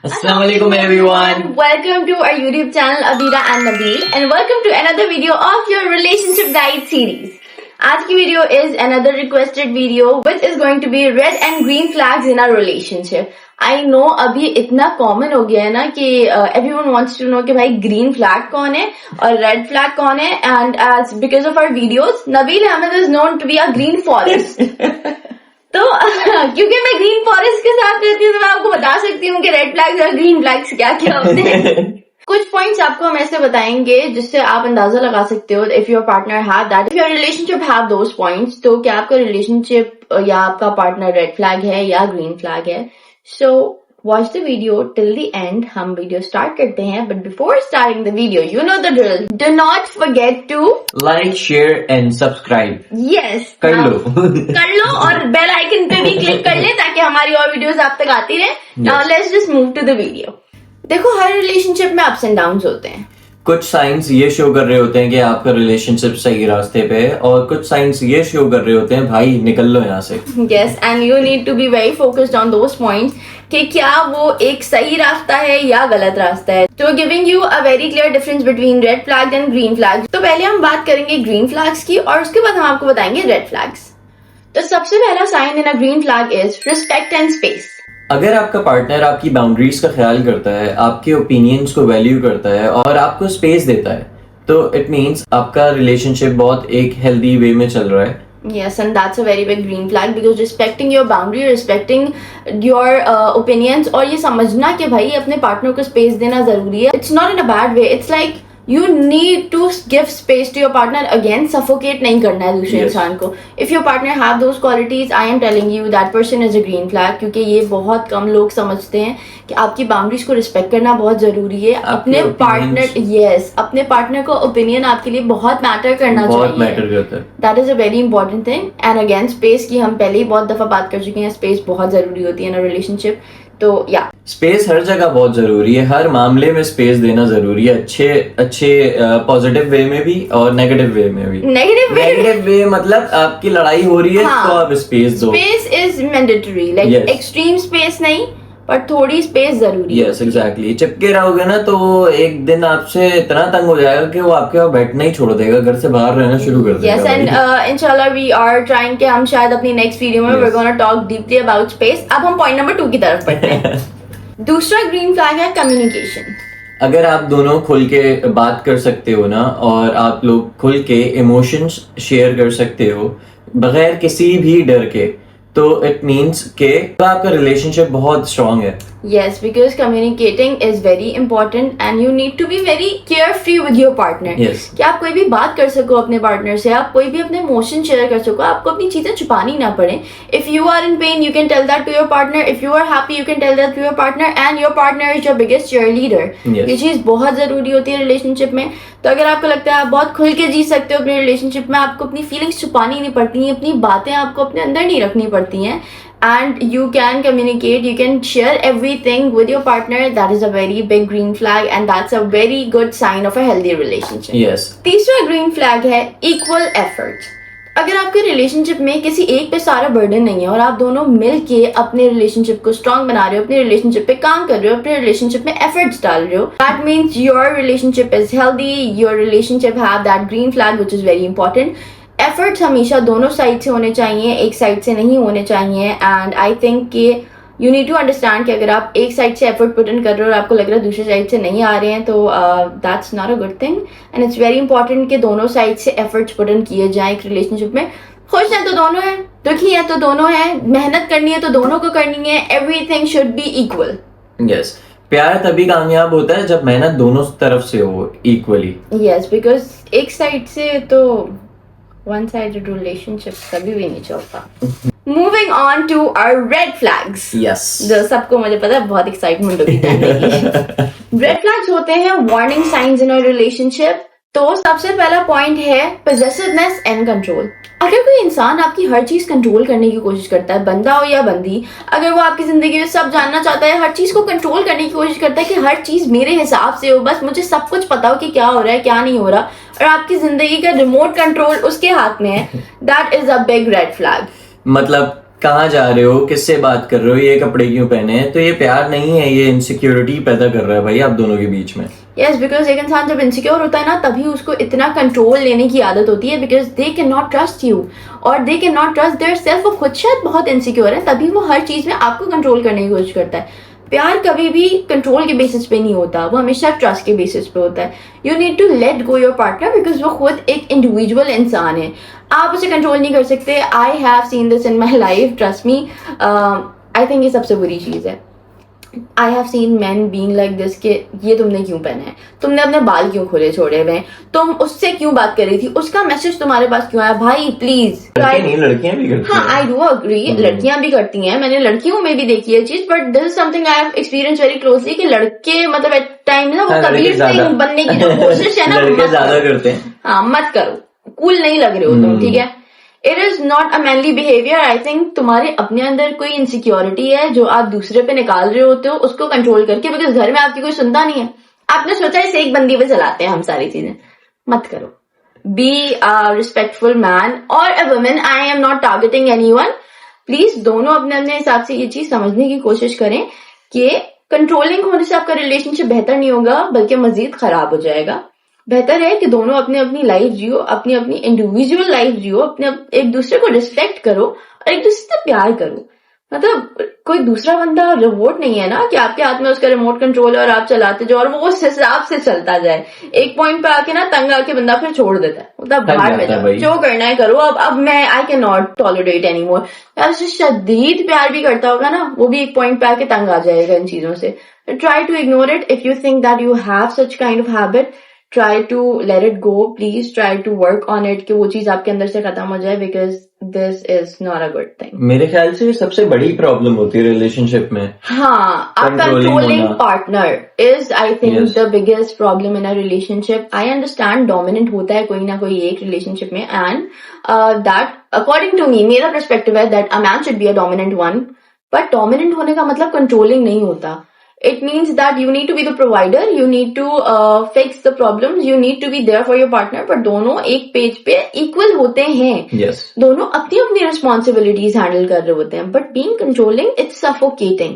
Assalamualaikum everyone. Welcome to our YouTube channel Abira and Nabil and welcome to another video of your relationship guide series. आज की video is another requested video which is going to be red and green flags in our relationship. I know अभी इतना common हो गया है ना कि everyone wants to know कि भाई green flag कौन है और red flag कौन है, and as because of our videos Nabil Ahmed is known to be a green forest. तो क्योंकि मैं ग्रीन फॉरेस्ट के साथ रहती हूँ तो मैं आपको बता सकती हूँ कि रेड फ्लैग्स और ग्रीन फ्लैग्स क्या क्या होते हैं. कुछ पॉइंट्स आपको हम ऐसे बताएंगे जिससे आप अंदाजा लगा सकते हो if your partner have that, if your relationship have those points, तो क्या आपका रिलेशनशिप या आपका पार्टनर रेड फ्लैग है या ग्रीन फ्लैग है. So watch the video till the end. हम वीडियो स्टार्ट करते हैं, but before starting the video you know the drill. Do not forget to Like, share and subscribe. Yes कर लो. कर लो और बेल आइकन पे भी क्लिक कर ले ताकि हमारी और वीडियोस आप तक आती रहे. Now let's just move to the video. देखो, हर रिलेशनशिप में अप्स एंड डाउन्स होते हैं. कुछ साइंस ये शो कर रहे होते हैं कि आपका रिलेशनशिप सही रास्ते पे है और कुछ साइंस ये शो कर रहे होते हैं भाई निकल लो यहाँ से. Yes, and you need to be very focused on those points कि क्या वो एक सही रास्ता है या गलत रास्ता है. तो giving you a very clear difference between red flags and green flags. तो पहले हम बात करेंगे ग्रीन फ्लैग्स की और उसके बाद हम आपको बताएंगे रेड फ्लैग्स. तो सबसे पहला sign in a green flag is respect and space. अगर आपका पार्टनर आपकी बाउंड्रीज का ख्याल करता है, आपके ओपिनियंस को वैल्यू करता है और आपको स्पेस देता है, तो इट मीन्स आपका रिलेशनशिप बहुत एक हेल्दी वे में चल रहा है. Yes, and that's a very big green flag because respecting your boundary, respecting your opinions और ये समझना कि भाई अपने पार्टनर को स्पेस देना जरूरी है. It's not in a bad way. It's like you need to give space to your partner. Again, suffocate नहीं करना है दूसरे इंसान को. If your partner have those qualities, I am telling you that person is a green flag. क्योंकि ये बहुत कम लोग समझते हैं कि आपकी बाउंड्रीज को रिस्पेक्ट करना बहुत जरूरी है. अपने पार्टनर अपने पार्टनर को ओपिनियन आपके लिए बहुत मैटर करना चाहिए. बहुत मैटर करता है. That is a very important thing. And again, space की हम पहले ही बहुत दफा बात कर चुके हैं. स्पेस बहुत जरूरी होती है इन अ रिलेशनशिप. तो या स्पेस हर जगह बहुत जरूरी है. हर मामले में स्पेस देना जरूरी है. अच्छे पॉजिटिव वे में भी और नेगेटिव वे में भी. नेगेटिव वे मतलब आपकी लड़ाई हो रही है तो आप स्पेस दो. Space is mandatory, like extreme space नहीं पर थोड़ी स्पेस जरूरी है. Yes, exactly. चिपके रहोगे ना तो एक दिन आपसे इतना तंग हो जाएगा कि वो आपके वहाँ बैठना ही छोड़ देगा, घर से बाहर रहना शुरू कर देगा. यस, एंड इंशाल्लाह वी आर ट्राइंग कि हम शायद अपनी नेक्स्ट वीडियो में we gonna talk deeply about space. अब हम पॉइंट नंबर 2 की तरफ बढ़ते हैं. दूसरा ग्रीन फ्लैग है कम्युनिकेशन. अगर आप दोनों खुल के बात कर सकते हो ना और आप लोग खुल के इमोशंस शेयर कर सकते हो बगैर किसी भी डर के, तो इट मीन्स के आपका रिलेशनशिप बहुत स्ट्रांग है. Yes, because communicating is very important and you need to be very carefree with your partner. Yes. कि आप कोई भी बात कर सको अपने पार्टनर से, आप कोई भी अपने इमोशन शेयर कर सको, आपको अपनी चीजें छुपानी ना पड़े. If you are in pain, you can tell that to your partner. If you are happy, you can tell that to your partner, and your partner is your biggest cheerleader. Yes. ये चीज बहुत जरूरी होती है relationship में. तो अगर आपको लगता है आप बहुत खुल के जी सकते हो अपने रिलेशनशिप में, आपको अपनी फीलिंग्स छुपानी नहीं पड़ती हैं, अपनी बातें आपको अपने अंदर नहीं रखनी पड़ती हैं, and you can communicate, you can share everything with your partner, that is a very big green flag and that's a very good sign of a healthy relationship. Yes. तीसरा green flag है equal effort. अगर आपके relationship में किसी एक पे सारा burden नहीं है और आप दोनों मिल के अपने रिलेशनशिप को स्ट्रांग बना रहे हो, अपने रिलेशनशिप पे काम कर रहे हो, अपने रिलेशनशिप में एफर्ट्स डाल रहे हो, that means your relationship is healthy. Your relationship have that green flag which is very important. Efforts हमेशा दोनों साइड से होने चाहिए, एक साइड से नहीं होने चाहिए. एंड आई थिंक कि यू नीड टू अंडरस्टैंड कि अगर आप एक साइड से एफर्ट पुट इन कर रहे हो और आपको लग रहा है दूसरी साइड से नहीं आ रहे हैं, तो that's not a good thing. And it's very important कि दोनों साइड से एफर्ट्स पुट इन किए जाए एक रिलेशनशिप में. खुश हैं तो दोनों हैं, दुखी हैं तो दोनों हैं, मेहनत करनी है तो दोनों को करनी है. Everything should be equal. Yes. प्यार तभी कामयाब होता है जब मेहनत दोनों तरफ से हो इक्वली. यस, बिकॉज एक साइड से तो वन साइडेड रिलेशनशिप कभी भी नहीं चलता. Moving on to our red flags. Yes. जो सबको मुझे पता है बहुत एक्साइटमेंट होती है. रेड फ्लैग्स होते हैं warning science in a relationship. तो सबसे पहला पॉइंट है पोजेसिवनेस एंड कंट्रोल. अगर कोई इंसान आपकी हर चीज कंट्रोल करने की कोशिश करता है, बंदा हो या बंदी, अगर वो आपकी जिंदगी में सब जानना चाहता है, हर चीज को कंट्रोल करने की कोशिश करता है कि हर चीज मेरे हिसाब से हो, बस मुझे सब कुछ पता हो कि क्या हो रहा है क्या नहीं हो रहा, और आपकी जिंदगी का रिमोट कंट्रोल उसके हाथ में है, that is a big red flag. मतलब कहाँ जा रहे हो, किससे बात कर रहे हो, ये कपड़े क्यों पहने हैं, तो ये प्यार नहीं है, ये इनसिक्योरिटी पैदा कर रहा है भाई आप दोनों के बीच में। यस, बिकॉज एक इंसान जब इनसिक्योर होता है ना तभी उसको इतना कंट्रोल लेने की आदत होती है, because they can not trust you और they can not trust their self. वो खुद शायद बहुत इनसिक्योर है, तभी वो हर चीज में आपको कंट्रोल करने की कोशिश करता है। प्यार कभी भी कंट्रोल के बेसिस पे नहीं होता, वो हमेशा ट्रस्ट के बेसिस पे होता है। You need to let go your partner because वो खुद एक इंडिविजुअल इंसान है, आप उसे कंट्रोल नहीं कर सकते। I have seen this in my life, trust me. I think ये सबसे बुरी चीज है। I have seen man being like this कि ये तुमने क्यों पहना है, तुमने अपने बाल क्यों खुले छोड़े हुए हैं, तुम उससे क्यों बात कर रही थी, उसका मैसेज तुम्हारे पास क्यों आया, भाई प्लीज। लड़कियां भी करती हैं। हाँ, आई डू अग्री, लड़कियां भी करती हैं, मैंने लड़कियों में भी देखी है चीज, but this is something I have experience very closely कि लड़के मतलब एट टाइम ना वो कबीर सिंह बनने की जो कोशिश है ना लड़के ज्यादा करते हैं। हाँ, मत करो, कूल नहीं लग रहे हो तुम, ठीक है। It is not a manly behaviour. I think तुम्हारे अपने अंदर कोई इनसिक्योरिटी है जो आप दूसरे पे निकाल रहे होते हो, उसको कंट्रोल करके, बिकॉज घर में आपकी कोई सुनता नहीं है, आपने सोचा इस एक बंदी पे चलाते हैं हम सारी चीजें। मत करो। बी अ रिस्पेक्टफुल मैन और a woman. I am not targeting anyone. Please दोनों अपने अपने हिसाब से ये चीज समझने की कोशिश करें कि कंट्रोलिंग होने से आपका रिलेशनशिप बेहतर नहीं होगा बल्कि मजीद खराब हो जाएगा। बेहतर है कि दोनों अपनी अपनी लाइफ जियो, अपनी अपनी इंडिविजुअल लाइफ जियो, अपने एक दूसरे को रिस्पेक्ट करो और एक दूसरे से प्यार करो। मतलब कोई दूसरा बंदा रिमोट नहीं है ना कि आपके हाथ में उसका रिमोट कंट्रोल है और आप चलाते जाओ और वो उस हिसाब से चलता जाए। एक पॉइंट पे आके ना तंग आके बंदा फिर छोड़ देता है, मतलब बाहर में जाओ, जो करना है करो। अब मैं I can not tolerate any more. यार उससे शदीद प्यार भी करता होगा ना, वो भी एक पॉइंट पे आके तंग आ जाएगा इन चीजों से। Try to ignore it if you think that you have such kind of habit. Try to let it go, please try to work on it कि वो चीज आपके अंदर से खत्म हो जाए, because this is not a good thing. मेरे ख्याल से सबसे बड़ी प्रॉब्लम होती है रिलेशनशिप में। हाँ, a controlling partner is I think the biggest problem in a relationship. I understand dominant होता है कोई ना कोई एक relationship में, and that according to me, मेरा perspective है that a man should be a dominant one, but dominant होने का मतलब controlling नहीं होता। It means that you need to be the provider, you need to fix the problems, you need to be there for your partner, but दोनों एक page पे equal होते हैं। Yes. दोनों अपनी अपनी responsibilities handle कर रहे होते हैं, but being controlling, it's suffocating.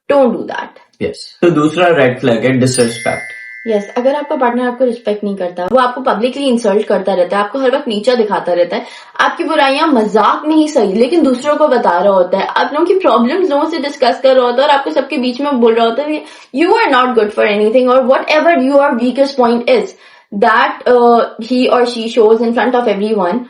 Don't do that. Yes. तो दूसरा रेड फ्लैग है डिसरिस्पेक्ट। Yes, अगर आपका पार्टनर आपको रिस्पेक्ट नहीं करता, वो आपको पब्लिकली इंसल्ट करता रहता है, आपको हर वक्त नीचा दिखाता रहता है, आपकी बुराइयां मजाक में ही सही लेकिन दूसरों को बता रहा होता है, आप लोगों की प्रॉब्लम्स लोगों से डिस्कस कर रहा होता है और आपको सबके बीच में बोल रहा होता है you are not good for anything और what ever your weakest point is that he और she shows in front of everyone.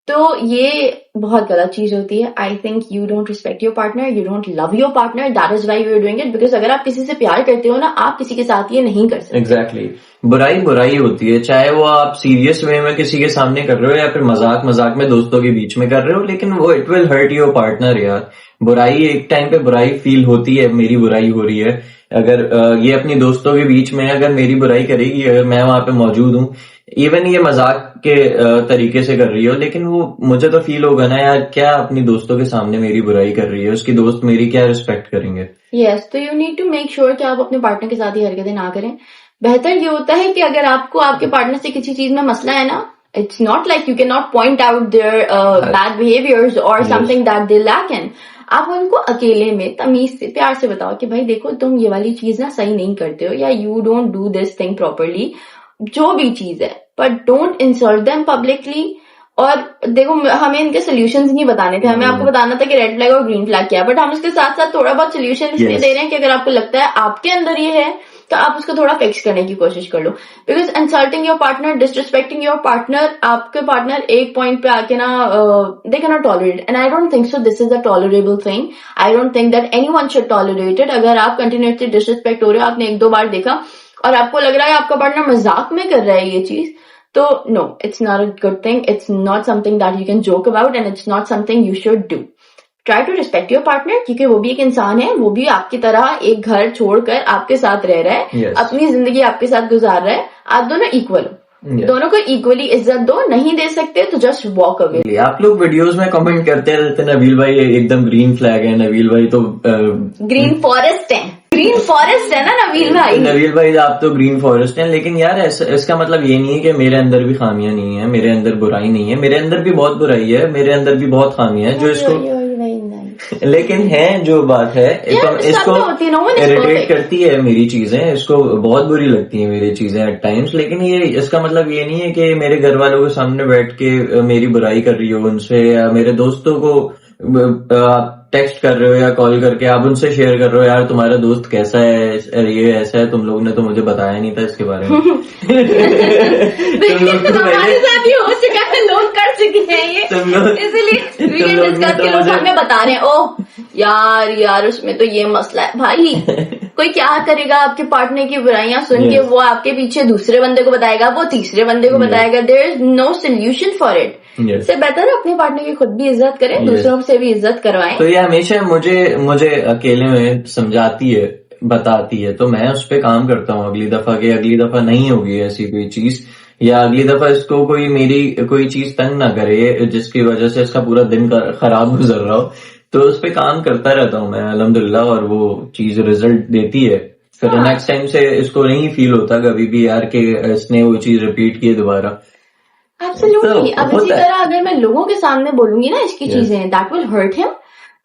तो ये बहुत गलत चीज होती है। I think you don't respect your partner, you don't love your partner, that is why you are doing it. Because अगर आप किसी से प्यार करते हो ना, आप किसी के साथ ये नहीं कर सकते। एग्जैक्टली बुराई बुराई होती है, चाहे वो आप सीरियस वे में किसी के सामने कर रहे हो या फिर मजाक मजाक में दोस्तों के बीच में कर रहे हो, लेकिन वो it will hurt your partner यार। बुराई एक टाइम पे बुराई फील होती है, मेरी बुराई हो रही है। अगर ये अपनी दोस्तों के बीच में अगर मेरी बुराई करेगी, अगर मैं वहां पे मौजूद हूँ, इवन ये मजाक के तरीके से कर रही हो, लेकिन वो मुझे तो फील होगा ना यार, क्या अपनी दोस्तों के सामने मेरी बुराई कर रही है, उसकी दोस्त मेरी क्या रिस्पेक्ट करेंगे। यस, तो you need to make sure कि आप अपने पार्टनर के साथ ये हरकतें ना करें। बेहतर ये होता है कि अगर आपको आपके पार्टनर से किसी चीज में मसला है ना, it's not like you can not point out there bad behaviours और समथिंग दैट दे लैक इन। आप उनको अकेले में तमीज से प्यार से बताओ कि भाई देखो तुम ये वाली चीज ना सही नहीं करते हो, या you don't do this thing properly, जो भी चीज है, but don't insult them publicly. और देखो हमें इनके सोल्यूशंस नहीं बताने थे, हमें आपको बताना था कि रेड फ्लैग और ग्रीन फ्लैग क्या है, बट हम उसके साथ साथ थोड़ा बहुत सोल्यूशन इसलिए दे रहे हैं कि अगर आपको लगता है आपके अंदर ये है तो आप उसको थोड़ा फिक्स करने की कोशिश कर लो। Because insulting your partner, disrespecting your partner, आपके पार्टनर एक पॉइंट पे आके ना they can not tolerate, and I don't think so this is a tolerable thing. I don't think that anyone should tolerate it. अगर आप continuously disrespect हो रहे हो, आपने एक दो बार देखा और आपको लग रहा है आपका पार्टनर मजाक में कर रहा है ये चीज, तो no, it's not a good thing, it's not something that you can joke about and it's not something you should do. Try to respect your partner, क्योंकि वो भी एक इंसान है, वो भी आपकी तरह एक घर छोड़कर आपके साथ रह रहा है, yes. अपनी जिंदगी आपके साथ गुजार रहा है। आप दोनों इक्वल हो, दोनों को इक्वली इज्जत दो। नहीं दे सकते तो जस्ट वॉक अवे। आप लोग वीडियोस में कमेंट करते रहते हैं नबील भाई एकदम ग्रीन फ्लैग है, नबील भाई तो ग्रीन फॉरेस्ट है, ग्रीन फॉरेस्ट है ना नबील भाई। नबील भाई आप तो ग्रीन फॉरेस्ट हैं, लेकिन यार इसका मतलब ये नहीं है कि मेरे अंदर भी खामियां नहीं है, मेरे अंदर बुराई नहीं है, मेरे अंदर भी बहुत बुराई है, मेरे अंदर भी बहुत खामियां है जो इसको लेकिन है जो बात है तो इसको इरिटेट करती है मेरी चीजें, इसको बहुत बुरी लगती है मेरी चीजें एट टाइम्स, लेकिन ये इसका मतलब ये नहीं है कि मेरे घर वालों के सामने बैठ के मेरी बुराई कर रही हो उनसे, या मेरे दोस्तों को आप टेक्स्ट कर रहे हो या कॉल करके आप उनसे शेयर कर रहे हो, यार तुम्हारा दोस्त कैसा है, ये ऐसा है, तुम लोग ने तो मुझे बताया नहीं था इसके बारे में। तुम लोग तो हमारे साथ भी हो चुका है, लोग कर चुके हैं ये, इसलिए वीडियो डिस्कस के लोग हमें बता रहे हैं, ओह यार उसमें तो ये मसला है। भाई कोई क्या करेगा आपके पार्टनर की बुराइयां सुन के, वो आपके पीछे दूसरे बंदे को बताएगा, वो तीसरे बंदे को बताएगा, there is no solution for it. से बेहतर अपने पार्टनर की खुद भी इज्जत करें, दूसरों से भी इज्जत करवाएं। तो ये हमेशा मुझे अकेले में समझाती है, बताती है, तो मैं उस पर काम करता हूँ अगली दफा नहीं होगी ऐसी कोई चीज, या अगली दफा इसको मेरी कोई चीज तंग ना करे जिसकी वजह से इसका पूरा दिन खराब गुजर रहा हो, तो उस पर काम करता रहता हूँ मैं अल्हम्दुलिल्लाह, और वो चीज रिजल्ट देती है। फिर नेक्स्ट टाइम से इसको नहीं फील होता कभी भी यार कि इसने वो चीज रिपीट की दोबारा। एब्सोल्युटली। अब इसी तरह अगर मैं लोगों के सामने बोलूंगी ना इसकी चीजें, that will hurt him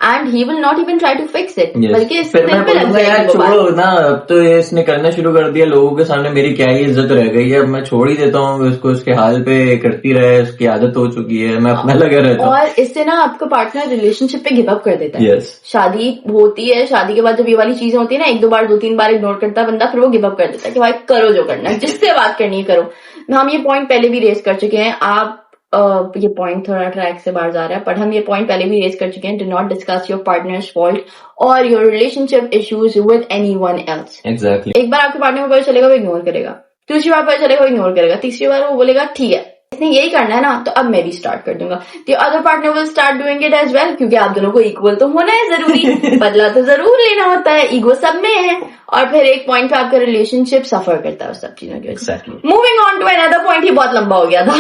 and he will not even try to fix it, बल्कि इससे दिल पे लग जाएगी। छोड़ो ना, अब तो ये इसने करना शुरू कर दिया, लोगों के सामने मेरी क्या ही इज्जत रह गई है, अब मैं छोड़ ही देता हूँ इसको, इसके हाल पे करती रहे, इसकी आदत हो चुकी है, मैं अपना लगा रहता हूँ। और इससे ना आपका पार्टनर रिलेशनशिप पे गिव अप कर देता है। शादी होती है, शादी के बाद जब ये वाली चीजें होती है ना, 1-2 बार 2-3 बार इग्नोर करता है बंदा, फिर वो गिव अप कर देता है कि भाई करो जो करना है, जिससे बात करनी है करो। हम ये पॉइंट पहले भी रेस कर चुके हैं, आप ये पॉइंट थोड़ा ट्रैक से बाहर जा रहा है, पर हम ये पॉइंट पहले भी रेज कर चुके हैं, do not discuss your partner's fault और your relationship issues with anyone else. Exactly. एक बार आपके पार्टनर को पता चलेगा वो इग्नोर करेगा, दूसरी बार पता चलेगा वो इग्नोर करेगा, तीसरी बार वो बोलेगा ठीक है इसने यही करना है ना, तो अब मैं भी स्टार्ट कर दूंगा, the other partner will start doing it as well, क्योंकि आप दोनों को इक्वल तो होना है जरूरी, बदला तो जरूर लेना होता है, ईगो सब में है, और फिर एक पॉइंट पे आपका रिलेशनशिप सफर करता है उस सब चीजों के। Exactly. Moving on to another point, ही बहुत लंबा हो गया था।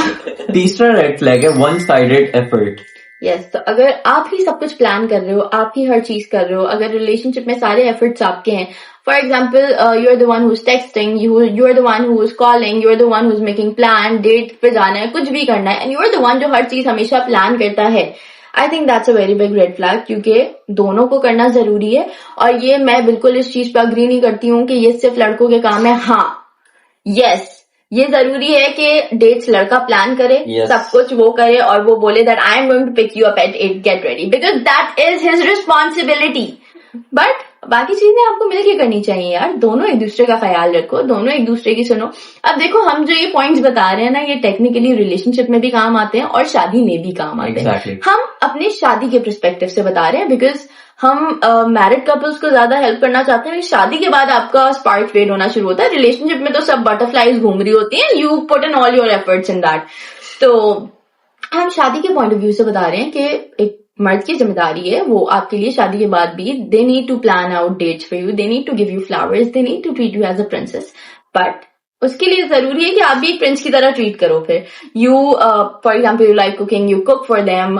तीसरा रेड फ्लैग है वन साइडेड एफर्ट। यस, तो अगर आप ही सब कुछ प्लान कर रहे हो, आप ही हर चीज कर रहे हो, अगर रिलेशनशिप में सारे एफर्ट्स आपके हैं, for example you are the one who is texting, you are the one who is calling, you are the one who is making plan, date पे जाना है, कुछ भी करना है, and you are the one जो हर चीज हमेशा प्लान करता है, I think that's a very big red flag, क्योंकि दोनों को करना जरूरी है। और ये मैं बिल्कुल इस चीज पे अग्री नहीं करती हूँ कि ये सिर्फ लड़कों के काम है। हाँ, यस, ये जरूरी है कि डेट्स लड़का प्लान करे, सब कुछ वो करे, और वो बोले that I am going to pick you up at 8, get ready, because that is his responsibility. But बाकी चीजें आपको मिलके करनी चाहिए यार, दोनों एक दूसरे का ख्याल रखो, दोनों एक दूसरे की सुनो। अब देखो हम जो ये पॉइंट्स बता रहे हैं ना, ये टेक्निकली रिलेशनशिप में भी काम आते हैं और शादी में भी काम आते हैं। हम अपने शादी के पर्सपेक्टिव से बता रहे हैं, बिकॉज हम मैरिड कपल्स को ज्यादा हेल्प करना चाहते हैं। शादी के बाद आपका स्पार्क फेड होना शुरू होता है, रिलेशनशिप में तो सब बटरफ्लाईज घूम रही होती हैं, you put in all your efforts in that. तो हम शादी के पॉइंट ऑफ व्यू से बता रहे हैं कि एक मर्द की जिम्मेदारी है, वो आपके लिए शादी के बाद भी, they need to plan out dates for you, they need to give you flowers, they need to treat you as a princess, but उसके लिए जरूरी है कि आप भी एक प्रिंस की तरह ट्रीट करो। फिर you for example you like cooking, you cook for them,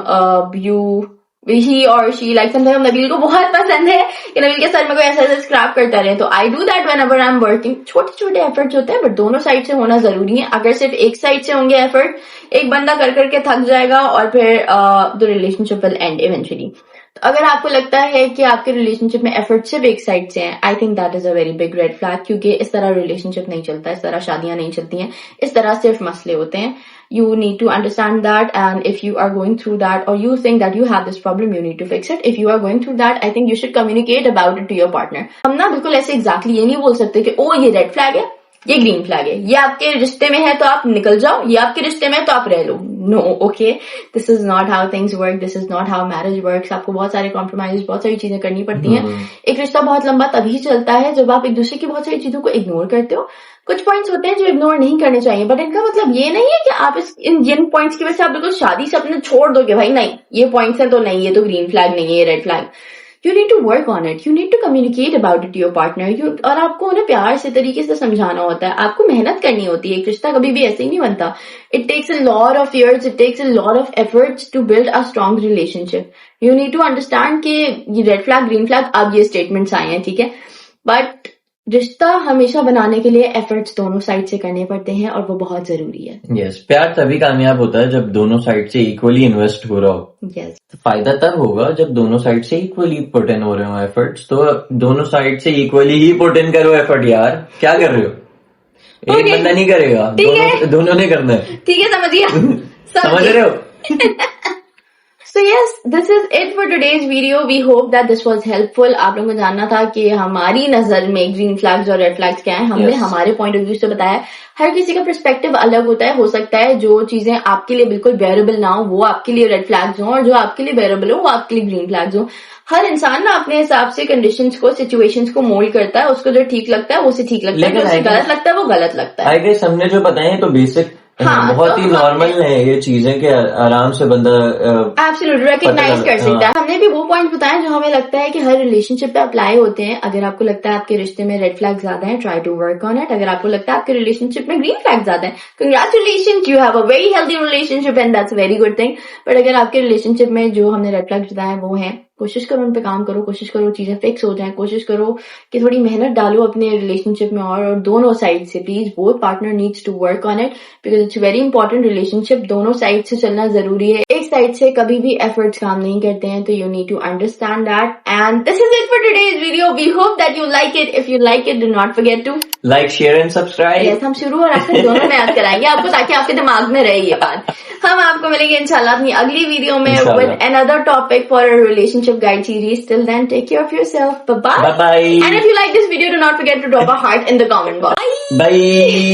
he or she like sometimes Nabeel को बहुत पसंद है कि नबील के सर में कोई ऐसा स्क्रैप करता रहे, तो I do that whenever I'm working। छोटे छोटे एफर्ट्स होते हैं, बट दोनों साइड से होना जरूरी है। अगर सिर्फ एक साइड से होंगे एफर्ट, एक बंदा कर करके थक जाएगा और फिर the relationship will and eventually. तो अगर आपको लगता है कि आपके रिलेशनशिप में एफर्ट सिर्फ एक साइड से हैं, I think that is a very big red flag, क्योंकि इस तरह रिलेशनशिप नहीं चलता, इस तरह शादियां नहीं चलती हैं, इस तरह सिर्फ मसले होते हैं। You need to understand that, and if you are going through that or you think that you have this problem, you need to fix it. If you are going through that, I think you should communicate about it to your partner. हम ना बिल्कुल ऐसे exactly ये नहीं बोल सकते कि ओ ये रेड फ्लैग है, ये ग्रीन फ्लैग है, ये आपके रिश्ते में है तो आप निकल जाओ, ये आपके रिश्ते में है तो आप रह लो। No, okay, this is not how things work, this is not how marriage works. आपको बहुत सारे कॉम्प्रोमाइज, बहुत सारी चीजें करनी पड़ती हैं। एक रिश्ता बहुत लंबा तभी चलता है जब आप एक दूसरे की बहुत सारी चीजों को इग्नोर करते हो। कुछ पॉइंट्स होते हैं जो इग्नोर नहीं करने चाहिए, बट इनका मतलब ये नहीं है कि आप इन पॉइंट्स की वजह से आप बिल्कुल शादी से अपने छोड़ दोगे, भाई नहीं ये पॉइंट्स हैं तो नहीं, ये तो ग्रीन फ्लैग नहीं है, ये red flag. You need to work on it, you need to communicate about it to your partner, और आपको उन्हें प्यार से तरीके से समझाना होता है, आपको मेहनत करनी होती है। एक रिश्ता कभी भी ऐसे ही नहीं बनता। It takes a lot of years, it takes a lot of efforts to build a strong relationship. You need to understand कि ये रेड फ्लैग ग्रीन फ्लैग अब ये स्टेटमेंट्स आए हैं, ठीक है, बट रिश्ता हमेशा बनाने के लिए एफर्ट्स दोनों साइड से करने पड़ते हैं और वो बहुत जरूरी है। यस, प्यार तभी कामयाब होता है जब दोनों साइड से इक्वली इन्वेस्ट हो रहा हो। यस, फायदा तब होगा जब दोनों साइड से इक्वली पुट इन हो रहे हो एफर्ट्स। तो दोनों साइड से इक्वली ही पुट इन करो एफर्ट यार, क्या कर रहे हो? एक Okay. बंदा नहीं करेगा, ठीक है। दोनों ने करना है। ठीक है, समझ गया। समझ रहे हो? So yes, this is it for today's video. We hope that this was helpful. आप लोगों को जानना था कि हमारी नजर में ग्रीन फ्लैग्स और रेड फ्लैग्स क्या हैं। हमने Yes. हमारे पॉइंट ऑफ व्यू से बताया। हर किसी का पर्सपेक्टिव अलग होता है। हो सकता है जो चीजें आपके लिए बिल्कुल बेयरेबल ना हो वो आपके लिए रेड फ्लैग्स हो, और जो आपके लिए बेयरेबल हो वो आपके लिए ग्रीन फ्लैग्स हो। हर इंसान ना अपने हिसाब से कंडीशंस को, सिचुएशंस को मोल्ड करता है। उसको जो ठीक लगता है वो उसे ठीक लगता है, जो उसे गलत लगता है वो गलत लगता है। आई गेस हमने जो बताए तो बेसिक हाँ, बहुत तो ही नॉर्मल है ये चीजें कि आराम से बंदा एब्सोल्युटली रिकग्नाइज कर सकता है। हमने भी वो पॉइंट बताए जो हमें लगता है कि हर रिलेशनशिप पे अप्लाई होते हैं। अगर आपको लगता है आपके रिश्ते में रेड फ्लैग ज्यादा है, try to work on it. अगर आपको लगता है आपके रिलेशनशिप में ग्रीन फ्लैग ज्यादा है, congratulation, you have a very healthy relationship and that's very good thing. But अगर आपके रिलेशनशिप में जो हमने रेड फ्लैग बताए वो है, कोशिश करो उन पे काम करो, कोशिश करो चीजें फिक्स हो जाएं, कोशिश करो कि थोड़ी मेहनत डालो अपने रिलेशनशिप में। और दोनों साइड से please, both partner needs to work on it because it's very important. Relationship दोनों साइड से चलना जरूरी है, एक साइड से कभी भी एफर्ट्स काम नहीं करते हैं। तो you need to understand that. And this is it for today's video. We hope that you like it. If you like it, do not forget to like, share and subscribe. Yes, हम शुरू और आखिर दोनों में याद कराएंगे आपको ताकि आपके दिमाग में रहे ये बात। हम आपको मिलेंगे इंशाल्लाह अपनी अगली वीडियो में with another topic for a relationship guide series. Till then, take care of yourself. Bye bye. Bye bye. And if you like this video, do not forget to drop a heart in the comment box. Bye. Bye.